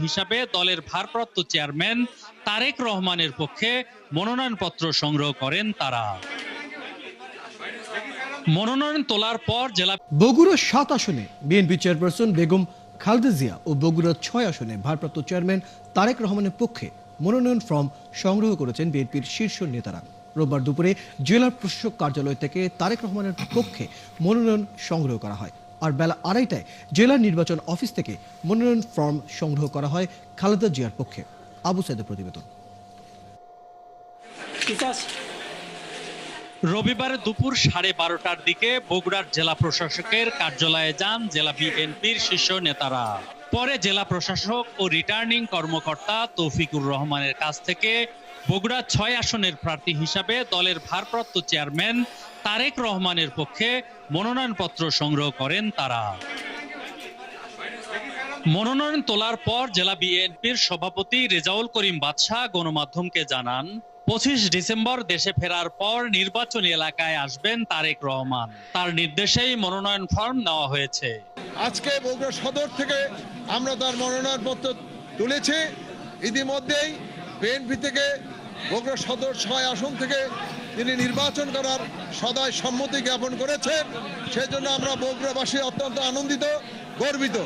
হিসাবে দলের ভারপ্রাপ্ত চেয়ারম্যান তারেক রহমানের পক্ষে মনোনয়নপত্র সংগ্রহ করেন তারা। মনোনয়ন তোলার পর জেলা বগুড়া ৭ আসনে বিএনপি চেয়ারপারসন বেগম খালেদা জিয়া ও বগুড়া ৬ আসনে ভারপ্রাপ্ত চেয়ারম্যান তারেক রহমানের পক্ষে মনোনয়ন ফর্ম সংগ্রহ করেছেন বিএনপির শীর্ষ নেতারা। রোববার দুপুরে জেলা প্রশাসক কার্যালয় থেকে তারেক রহমানের পক্ষে মনোনয়ন সংগ্রহ করা হয়। আর বেলা ২:৩০টায় জেলা নির্বাচন অফিস থেকে মনোনয়ন ফর্ম সংগ্রহ করা হয় খালেদা জিয়ার পক্ষে। আবু সাইদের প্রতিবেদন। রবিবার দুপুর 12:30টার দিকে বগুড়ার জেলা প্রশাসকের কার্যালয়ে যান জেলা বিএনপির শীর্ষ নেতারা। পরে জেলা প্রশাসক ও রিটার্নিং কর্মকর্তা তৌফিকুর রহমানের কাছ থেকে বগুড়া ৬ আসনের প্রার্থী হিসাবে দলের ভারপ্রাপ্ত চেয়ারম্যান তারেক রহমানের পক্ষে মনোনয়নপত্র সংগ্রহ করেন তারা। মনোনয়ন তোলার পর জেলা বিএনপির সভাপতি রেজাউল করিম বাদশাহ গণমাধ্যমকে জানান, ২৫ ডিসেম্বর দেশে ফেরার পর নির্বাচনী এলাকায় আসবেন তারেক রহমান। তার নির্দেশেই মনোনয়ন ফর্ম নেওয়া হয়েছে। আজকে বগুড়া সদর থেকে আমরা তার মনোনয়নপত্র তুলেছি। ইতিমধ্যেই বিএনপি থেকে বগুড়া সদর ৬ আসন থেকে তিনি নির্বাচন করার সদয় সম্মতি জ্ঞাপন করেছেন। সেজন্য আমরা বগুড়াবাসী অত্যন্ত আনন্দিত, গর্বিত।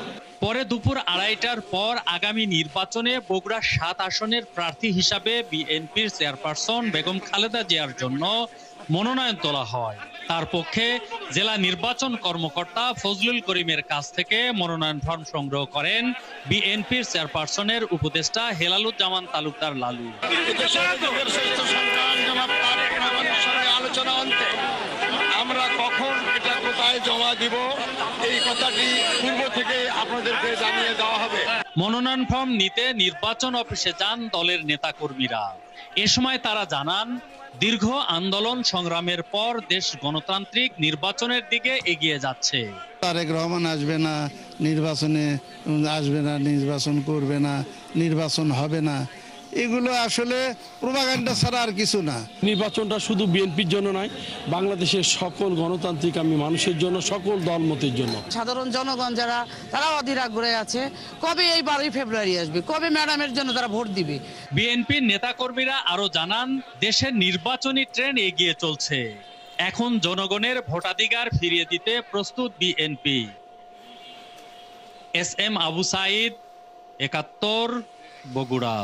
পরে দুপুর ২:৩০টার পর আগামী নির্বাচনে বগুড়া ৭ আসনের প্রার্থী হিসাবে বিএনপির চেয়ারপারসন বেগম খালেদা জিয়ার জন্য মনোনয়ন তোলা হয়। তার পক্ষে জেলা নির্বাচন কর্মকর্তা ফজলুল করিমের কাছ থেকে মনোনয়ন ফর্ম সংগ্রহ করেন বিএনপির চেয়ারপারসনের উপদেষ্টা হেলালুজ্জামান তালুকদার লালু। আমরা কখন এটা কোথায় জমা দিব এই কথাটি পূর্ব থেকে আপনাদেরকে জানিয়ে দেওয়া হবে। মনোনয়ন ফর্ম নিতে নির্বাচন অফিসে যান দলের নেতাকর্মীরা। এ সময় তারা জানান, দীর্ঘ আন্দোলন সংগ্রামের পর দেশ গণতান্ত্রিক নির্বাচনের দিকে এগিয়ে যাচ্ছে। তারেক রহমান আসবে না, নির্বাচনে আসবে না, নির্বাচন করবে না, নির্বাচন হবে না, এগুলো আসলে প্রোপাগান্ডা ছাড়া আর কিছু না। নির্বাচনটা শুধু বিএনপির জন্য নয়, বাংলাদেশের সকল গণতান্ত্রিক মানুষের জন্য, সকল দলমতের জন্য। সাধারণ জনগণ যারা, তারা অধীর আগ্রহে আছে কবে এই 12ই ফেব্রুয়ারি আসবে, কবে ম্যাডামের জন্য তারা ভোট দিবে। বিএনপির নেতাকর্মীরা আরো জানান, দেশের নির্বাচনী ট্রেন এগিয়ে চলছে। এখন জনগণের ভোটাধিকার ফিরিয়ে দিতে প্রস্তুত বিএনপি। S M Abu Saeed, ৭১, Bogura.